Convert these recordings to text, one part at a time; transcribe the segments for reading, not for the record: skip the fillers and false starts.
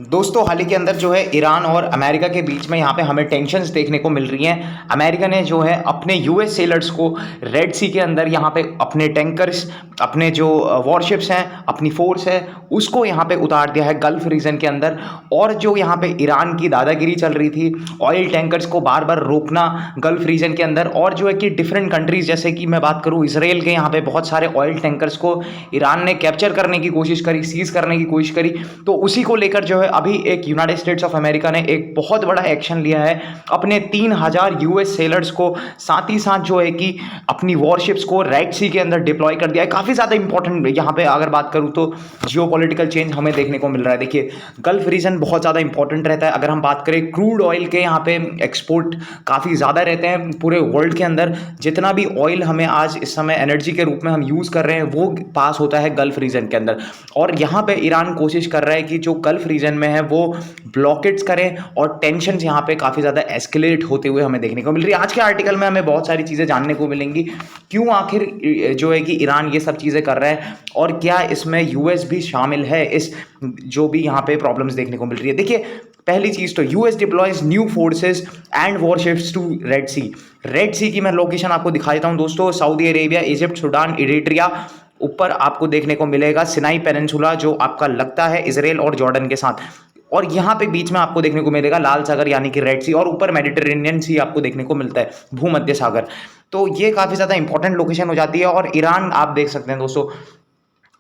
दोस्तों हाल ही के अंदर जो है ईरान और अमेरिका के बीच में यहाँ पे हमें टेंशन्स देखने को मिल रही हैं। अमेरिका ने जो है अपने यूएस सेलर्स को रेड सी के अंदर यहाँ पे अपने टैंकर्स, अपने जो वॉरशिप्स हैं, अपनी फोर्स है, उसको यहाँ पे उतार दिया है गल्फ रीजन के अंदर। और जो यहाँ पे ईरान की दादागिरी चल रही थी, ऑयल टैंकर्स को बार बार रोकना गल्फ रीजन के अंदर, और जो है कि डिफरेंट कंट्रीज जैसे कि मैं बात करूँ इसराइल के, यहाँ पे बहुत सारे ऑयल टैंकर्स को ईरान ने कैप्चर करने की कोशिश करी, सीज करने की कोशिश करी। तो उसी को लेकर जो है अभी एक यूनाइटेड स्टेट्स ऑफ अमेरिका ने एक बहुत बड़ा एक्शन लिया है। अपने 3000 यूएस सेलर्स को साथ ही साथ जो है कि अपनी वॉरशिप्स को रेड सी के अंदर डिप्लॉय कर दिया है। काफ़ी ज़्यादा इंपॉर्टेंट यहाँ पे अगर बात करूँ तो जियोपॉलिटिकल चेंज हमें देखने को मिल रहा है। देखिए गल्फ रीजन बहुत ज़्यादा इंपॉर्टेंट रहता है। अगर हम बात करें क्रूड ऑयल के, यहाँ पे एक्सपोर्ट काफ़ी ज़्यादा रहते हैं पूरे वर्ल्ड के अंदर। जितना भी ऑयल हमें आज इस समय एनर्जी के रूप में हम यूज़ कर रहे हैं वो पास होता है गल्फ रीजन के अंदर। और यहाँ पे ईरान कोशिश कर रहा है कि जो गल्फ रीजन में है वो ब्लॉकेट्स करें, और टेंशन यहाँ पे काफ़ी ज़्यादा एस्केलेट होते हुए हमें देखने को मिल रही है। आज के आर्टिकल में हमें बहुत सारी चीज़ें जानने को मिलेंगी, क्यों आखिर जो है कि ईरान ये सब चीज़ें कर रहा है, और क्या इसमें यूएस भी शामिल है इस जो भी यहाँ पे प्रॉब्लम्स देखने को मिल रही है। देखिए पहली चीज़ तो US deploys new forces and warships to Red Sea. Red Sea की मैं लोकेशन आपको दिखा देता हूँ दोस्तों। Saudi Arabia, Egypt, Sudan, Eritrea, ऊपर आपको देखने को मिलेगा सिनाई पेनिनसुला जो आपका लगता है इसराइल और जॉर्डन के साथ, और यहाँ पे बीच में आपको देखने को मिलेगा लाल सागर यानी कि रेड सी, और ऊपर मेडिटेरेनियन सी आपको देखने को मिलता है, भूमध्य सागर। तो ये काफ़ी ज़्यादा इंपॉर्टेंट लोकेशन हो जाती है। और ईरान आप देख सकते हैं दोस्तों,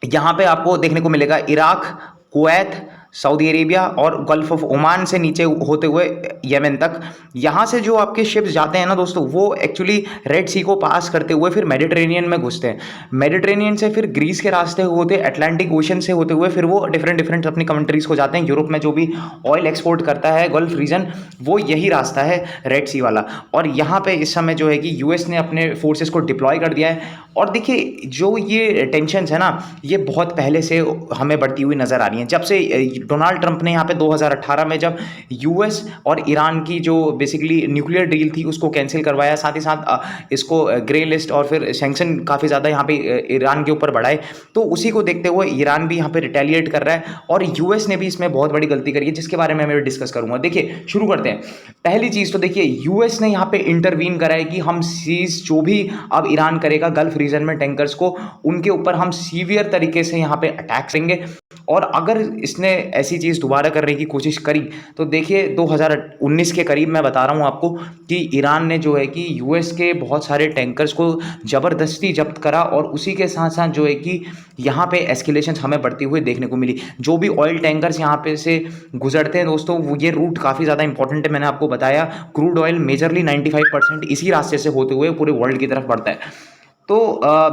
यहाँ पे आपको देखने को मिलेगा इराक, कुवैत, सऊदी अरेबिया और गल्फ ऑफ ओमान से नीचे होते हुए यमन तक। यहाँ से जो आपके शिप्स जाते हैं ना दोस्तों, वो एक्चुअली रेड सी को पास करते हुए फिर मेडिटेरेनियन में घुसते हैं। मेडिटेरेनियन से फिर ग्रीस के रास्ते होते, अटलांटिक ओशन से होते हुए फिर वो डिफरेंट अपनी कंट्रीज़ को जाते हैं। यूरोप में जो भी ऑयल एक्सपोर्ट करता है गल्फ रीजन, वो यही रास्ता है रेड सी वाला। और यहाँ पे इस समय जो है कि यूएस ने अपने फोर्सेस को डिप्लॉय कर दिया है। और देखिए जो ये टेंशन्स है ना, ये बहुत पहले से हमें बढ़ती हुई नज़र आ रही हैं। जब से डोनाल्ड ट्रंप ने यहाँ पे 2018 में जब यूएस और ईरान की जो बेसिकली न्यूक्लियर डील थी उसको कैंसिल करवाया, साथ ही साथ इसको ग्रे लिस्ट और फिर सैंक्शन काफ़ी ज़्यादा यहाँ पे ईरान के ऊपर बढ़ाए, तो उसी को देखते हुए ईरान भी यहाँ पे रिटेलिएट कर रहा है, और यूएस ने भी इसमें बहुत बड़ी गलती करी है, जिसके बारे में मैं डिस्कस करूँगा। देखिए शुरू करते हैं। पहली चीज़ तो देखिए यूएस ने यहाँ पे इंटरवीन करा है कि हम सीज जो भी अब ईरान करेगा गल्फ रीजन में टैंकर्स को, उनके ऊपर हम सीवियर तरीके से यहाँ पे अटैक करेंगे। और अगर इसने ऐसी चीज़ दोबारा करने की कोशिश करी तो देखिए 2019 के करीब मैं बता रहा हूँ आपको कि ईरान ने जो है कि यूएस के बहुत सारे टैंकर्स को ज़बरदस्ती जब्त करा, और उसी के साथ साथ जो है कि यहाँ पे एस्केलेशन हमें बढ़ती हुई देखने को मिली। जो भी ऑयल टैंकर्स यहाँ पे से गुजरते हैं दोस्तों, वो ये रूट काफ़ी ज़्यादा इंपॉर्टेंट है। मैंने आपको बताया क्रूड ऑयल मेजरली 95% इसी रास्ते से होते हुए पूरे वर्ल्ड की तरफ बढ़ता है। तो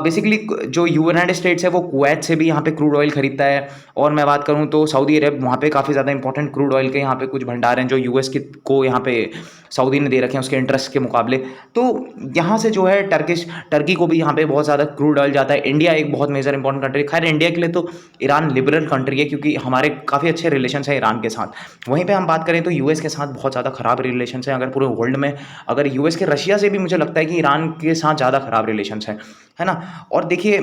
बेसिकली जो यूनाइटेड स्टेट्स है वो कुवैत से भी यहाँ पे क्रूड ऑयल खरीदता है। और मैं बात करूँ तो सऊदी अरब, वहाँ पे काफ़ी ज़्यादा इंपॉर्टेंट क्रूड ऑयल के यहाँ पे कुछ भंडार हैं जो यूएस की को यहाँ पे सऊदी ने दे रखे हैं उसके इंटरेस्ट के मुकाबले। तो यहाँ से जो है टर्की को भी यहाँ पे बहुत ज़्यादा क्रूड ऑयल जाता है। इंडिया एक बहुत मेजर इंपॉर्टेंट कंट्री, खैर इंडिया के लिए तो ईरान लिबरल कंट्री है क्योंकि हमारे काफ़ी अच्छे रिलेशन है ईरान के साथ। वहीं पर हम बात करें तो यूएस के साथ बहुत ज़्यादा ख़राब रिलेशन है। अगर पूरे वर्ल्ड में अगर यूएस के रशिया से भी मुझे लगता है कि ईरान के साथ ज़्यादा ख़राब रिलेशन है ना। और देखिए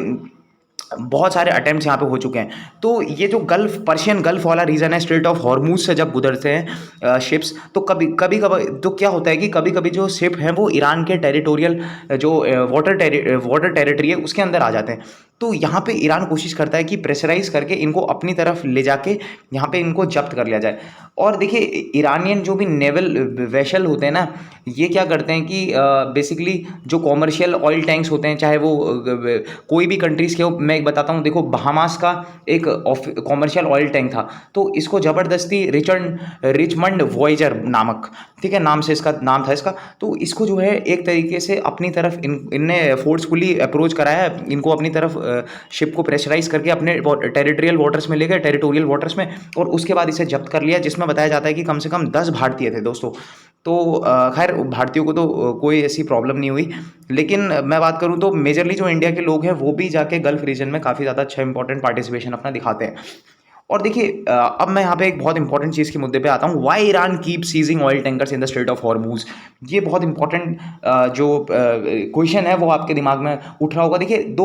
बहुत सारे अटेम्प्ट्स यहाँ पे हो चुके हैं। तो ये जो गल्फ, पर्शियन गल्फ वाला रीजन है, स्ट्रेट ऑफ हॉर्मूज से जब गुजरते हैं शिप्स, तो कभी कभी तो क्या होता है कि कभी कभी जो शिप हैं वो ईरान के टेरिटोरियल जो वाटर टेरिटरी है उसके अंदर आ जाते हैं। तो यहाँ पे ईरान कोशिश करता है कि प्रेशराइज करके इनको अपनी तरफ ले जाके यहाँ पे इनको जब्त कर लिया जाए। और देखिए ईरानियन जो भी नेवल वेशल होते हैं ना, ये क्या करते हैं कि बेसिकली जो कॉमर्शियल ऑयल टैंक्स होते हैं, चाहे वो कोई भी कंट्रीज़ के हो, मैं एक बताता हूँ। देखो बहामास का एक कॉमर्शियल ऑयल टैंक था, तो इसको ज़बरदस्ती रिचमंड वॉयेजर नामक, ठीक है, नाम से इसका नाम था इसका, तो इसको जो है एक तरीके से अपनी तरफ इनने फोर्सफुली अप्रोच कराया है, इनको अपनी तरफ शिप को प्रेशराइज करके अपने टेरिटोरियल वाटर्स में ले गए, टेरिटोरियल वाटर्स में, और उसके बाद इसे जब्त कर लिया, जिसमें बताया जाता है कि कम से कम 10 भारतीय थे दोस्तों। तो खैर भारतीयों को तो कोई ऐसी प्रॉब्लम नहीं हुई, लेकिन मैं बात करूं तो मेजरली जो इंडिया के लोग हैं वो भी जाके गल्फ रीजन में काफ़ी ज़्यादा अच्छा इंपॉर्टेंट पार्टिसिपेशन अपना दिखाते हैं। और देखिए अब मैं यहाँ पे एक बहुत इंपॉर्टेंट चीज़ के मुद्दे पे आता हूँ, why Iran keep seizing oil tankers in the strait of Hormuz. ये बहुत इंपॉर्टेंट जो क्वेश्चन है वो आपके दिमाग में उठ रहा होगा। देखिए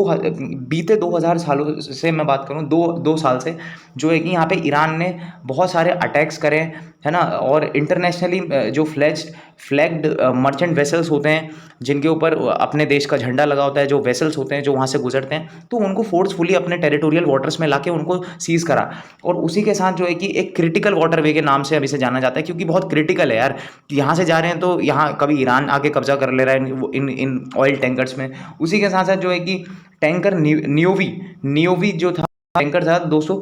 बीते 2000 सालों से मैं बात करूँ, दो साल से जो है कि यहाँ पे ईरान ने बहुत सारे अटैक्स करे, है ना, और इंटरनेशनली जो फ्लैग्ड मर्चेंट वेसल्स होते हैं जिनके ऊपर अपने देश का झंडा लगा होता है, जो वेसल्स होते हैं जो वहाँ से गुजरते हैं, तो उनको फोर्सफुली अपने टेरिटोरियल वाटर्स में लाके उनको सीज़ करा। और उसी के साथ जो है कि एक क्रिटिकल वाटर वे के नाम से अब इसे जाना जाता है, क्योंकि बहुत क्रिटिकल है यार कि यहाँ से जा रहे हैं तो यहाँ कभी ईरान आके कब्जा कर ले रहा है इन ऑयल टैंकर्स में। उसी के साथ साथ जो है कि टैंकर नियोवी जो था टैंकर था दोस्तों,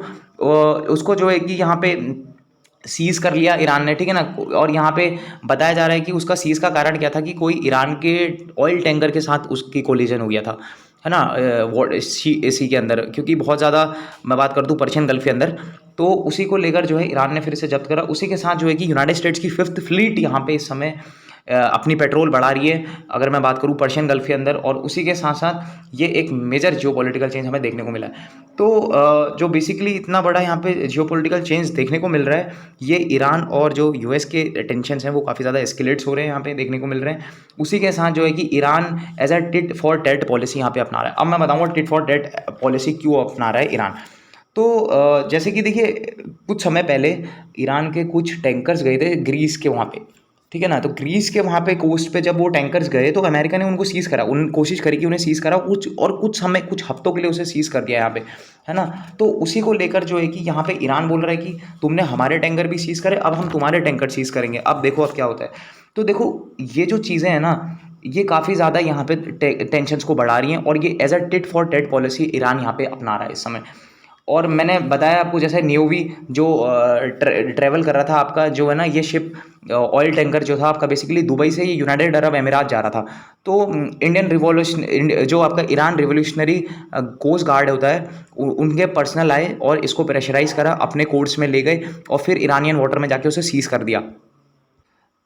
उसको जो है कि यहाँ पे सीज कर लिया ईरान ने, ठीक है ना। और यहाँ पे बताया जा रहा है कि उसका सीज का कारण क्या था कि कोई ईरान के ऑयल टैंकर के साथ उसकी कोलिजन हो गया था, है ना, सी के अंदर, क्योंकि बहुत ज़्यादा मैं बात कर दूँ पर्शियन गल्फ के अंदर, तो उसी को लेकर जो है ईरान ने फिर से जब्त करा। उसी के साथ जो है कि यूनाइटेड स्टेट्स की 5th फ्लीट यहाँ पे इस समय अपनी पेट्रोल बढ़ा रही है, अगर मैं बात करूँ पर्शियन गल्फ के अंदर। और उसी के साथ साथ ये एक मेजर जियोपॉलिटिकल चेंज हमें देखने को मिला है। तो जो बेसिकली इतना बड़ा यहाँ पे जियोपॉलिटिकल चेंज देखने को मिल रहा है, ये ईरान और जो यूएस के टेंशन्स हैं वो काफ़ी ज़्यादा एस्केलेट्स हो रहे हैं यहाँ पे देखने को मिल रहे हैं। उसी के साथ जो है कि Iran as a tit for tat policy यहाँ पे अपना रहा है। अब मैं बताऊँगा टिट फॉर टैट पॉलिसी क्यों अपना रहा है ईरान। तो जैसे कि देखिए कुछ समय पहले ईरान के कुछ टैंकर्स गए थे ग्रीस के वहाँ पे, ठीक है ना। तो ग्रीस के वहाँ पे कोस्ट पे जब वो टैंकर्स गए तो अमेरिका ने उनको सीज़ करा, उन कोशिश करी कि उन्हें सीज़ करा कुछ समय कुछ हफ्तों के लिए उसे सीज़ कर दिया यहाँ पे, है ना। तो उसी को लेकर जो है कि यहाँ पे ईरान बोल रहा है कि तुमने हमारे टैंकर भी सीज़ करे, अब हम तुम्हारे टैंकर सीज़ करेंगे। अब देखो अब क्या होता है। तो देखो ये जो चीज़ें हैं ना, ये काफ़ी ज़्यादा यहाँ पे टेंशन्स को बढ़ा रही हैं, और ये as a tit for tat policy Iran यहाँ पे अपना रहा है इस समय। और मैंने बताया आपको जैसे नियोवी जो ट्रैवल कर रहा था आपका जो है ना, ये शिप ऑयल टैंकर जो था आपका बेसिकली दुबई से ये यूनाइटेड अरब अमीरात जा रहा था। तो इंडियन रिवॉल्यूशन जो आपका ईरान रिवोल्यूशनरी कोस्ट गार्ड होता है, उनके पर्सनल आए और इसको प्रेशराइज करा, अपने कोर्ट्स में ले गए और फिर ईरानियन वाटर में जाके उसे सीज कर दिया।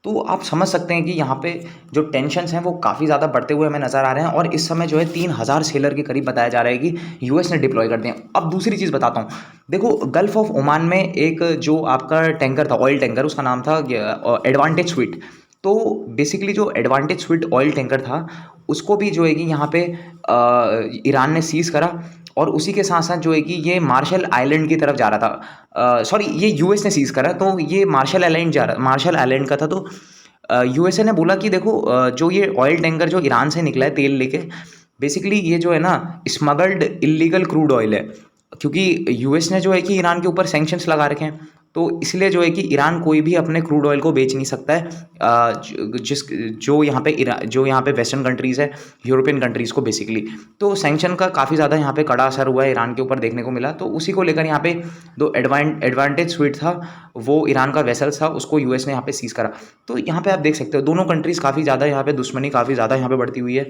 तो आप समझ सकते हैं कि यहाँ पे जो टेंशन्स हैं वो काफ़ी ज़्यादा बढ़ते हुए हमें नज़र आ रहे हैं। और इस समय जो है 3000 सेलर के करीब बताया जा रहा है कि यूएस ने डिप्लॉय कर दिए। अब दूसरी चीज़ बताता हूँ, देखो गल्फ ऑफ ओमान में एक जो आपका टैंकर था ऑयल टैंकर, उसका नाम था एडवांटेज स्वीट। तो बेसिकली जो एडवांटेज स्वीट ऑयल टैंकर था उसको भी जो है कि यहाँ पे ईरान ने सीज़ करा। और उसी के साथ साथ जो है कि ये मार्शल आइलैंड की तरफ जा रहा था, सॉरी ये यूएस ने सीज़ करा, तो ये मार्शल आइलैंड का था। तो यूएसए ने बोला कि देखो जो ये ऑयल टैंकर जो ईरान से निकला है तेल लेके, बेसिकली ये जो है ना स्मगल्ड इलीगल क्रूड ऑयल है, क्योंकि यूएस ने जो है कि ईरान के ऊपर सैंक्शंस लगा रखे हैं। तो इसलिए जो है कि ईरान कोई भी अपने क्रूड ऑयल को बेच नहीं सकता है, जो यहाँ पे वेस्टर्न कंट्रीज़ है, यूरोपियन कंट्रीज़ को बेसिकली। तो सैंक्शन का काफ़ी ज़्यादा यहाँ पे कड़ा असर हुआ है ईरान के ऊपर देखने को मिला। तो उसी को लेकर यहाँ पे दो एडवांटेज स्वीट था, वो ईरान का वेसल्स था, उसको यूएस ने यहाँ पे सीज करा। तो यहाँ पे आप देख सकते हो दोनों कंट्रीज़ काफ़ी ज़्यादा यहाँ पे दुश्मनी काफ़ी ज़्यादा यहाँ पे बढ़ती हुई है।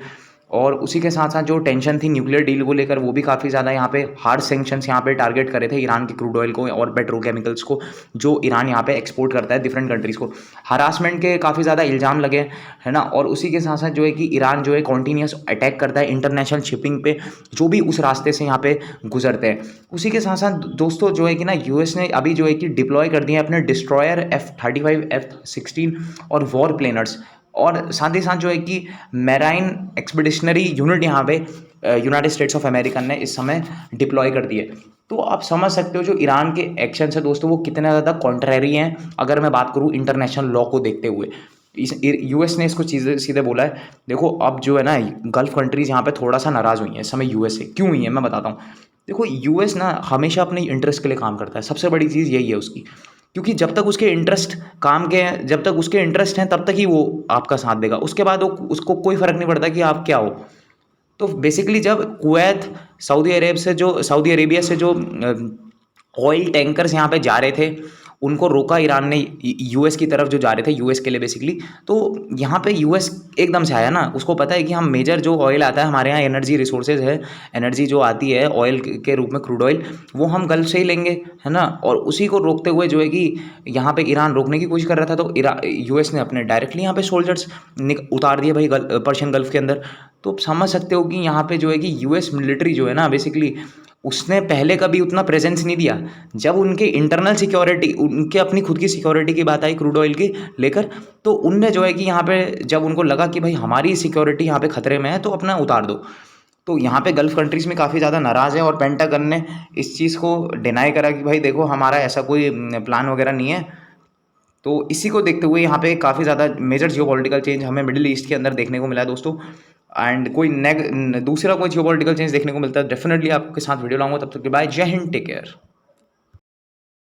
और उसी के साथ साथ जो टेंशन थी न्यूक्लियर डील को लेकर, वो भी काफ़ी ज़्यादा यहाँ पे हार्ड सैंक्शंस यहाँ पे टारगेट करे थे ईरान के क्रूड ऑयल को और पेट्रोकेमिकल्स को, जो ईरान यहाँ पे एक्सपोर्ट करता है डिफरेंट कंट्रीज़ को। हरासमेंट के काफ़ी ज़्यादा इल्ज़ाम लगे, है ना। और उसी के साथ साथ जो है कि ईरान जो है कॉन्टीन्यूस अटैक करता है इंटरनेशनल शिपिंग पे, जो भी उस रास्ते से यहाँ पे गुजरते हैं। उसी के साथ साथ दोस्तों जो है कि ना यूएस ने अभी जो है कि डिप्लॉय कर दिए अपने डिस्ट्रॉयर F-35 F-16 और वॉर प्लेनर्स। और साथ ही साथ जो है कि मैराइन एक्सपीडिशनरी यूनिट यहाँ पे यूनाइटेड स्टेट्स ऑफ अमेरिका ने इस समय डिप्लॉय कर दिए। तो आप समझ सकते हो जो ईरान के एक्शन है दोस्तों वो कितने ज़्यादा कॉन्ट्रेरी हैं, अगर मैं बात करूँ इंटरनेशनल लॉ को देखते हुए। यूएस ने इसको चीज़ें सीधे बोला है। देखो अब जो है ना गल्फ कंट्रीज़ यहाँ पे थोड़ा सा नाराज़ हुई हैं इस समय यूएस से। क्यों हुई है मैं बताता हूँ। देखो यूएस ना हमेशा अपने इंटरेस्ट के लिए काम करता है, सबसे बड़ी चीज़ यही है उसकी, क्योंकि जब तक उसके इंटरेस्ट काम के हैं, जब तक उसके इंटरेस्ट हैं तब तक ही वो आपका साथ देगा, उसके बाद वो उसको कोई फ़र्क नहीं पड़ता कि आप क्या हो। तो बेसिकली जब कुवैत सऊदी अरेबिया से जो ऑयल टैंकर्स यहाँ पे जा रहे थे उनको रोका ईरान ने, यूएस की तरफ जो जा रहे थे यूएस के लिए बेसिकली। तो यहाँ पे यूएस एकदम से आया ना, उसको पता है कि हम मेजर जो ऑयल आता है हमारे यहाँ एनर्जी रिसोर्सेज है, एनर्जी जो आती है ऑयल के रूप में क्रूड ऑयल, वो हम गल्फ से ही लेंगे, है ना। और उसी को रोकते हुए जो है कि यहाँ पे ईरान रोकने की कोशिश कर रहा था। तो यूएस ने अपने डायरेक्टली यहाँ पे सोल्जर्स उतार दिए भाई पर्शियन गल्फ के अंदर। तो आप समझ सकते हो कि यहाँ पे जो है कि यूएस मिलिट्री जो है ना बेसिकली उसने पहले कभी उतना प्रेजेंस नहीं दिया। जब उनके इंटरनल सिक्योरिटी, उनके अपनी खुद की सिक्योरिटी की बात आई क्रूड ऑयल की लेकर, तो उनने जो है कि यहाँ पे जब उनको लगा कि भाई हमारी सिक्योरिटी यहाँ पे खतरे में है तो अपना उतार दो। तो यहाँ पे गल्फ़ कंट्रीज़ में काफ़ी ज़्यादा नाराज़ है और पेंटागन ने इस चीज़ को डिनाई करा कि भाई देखो हमारा ऐसा कोई प्लान वगैरह नहीं है। तो इसी को देखते हुए यहाँ पे काफ़ी ज़्यादा मेजर जियोपॉलिटिकल चेंज हमें मिडिल ईस्ट के अंदर देखने को मिला है दोस्तों। एंड कोई दूसरा कोई जियोपॉलिटिकल चेंज देखने को मिलता है डेफिनेटली आपके साथ वीडियो लाऊंगा। तब तक के बाय, जय हिंद, टेक केयर।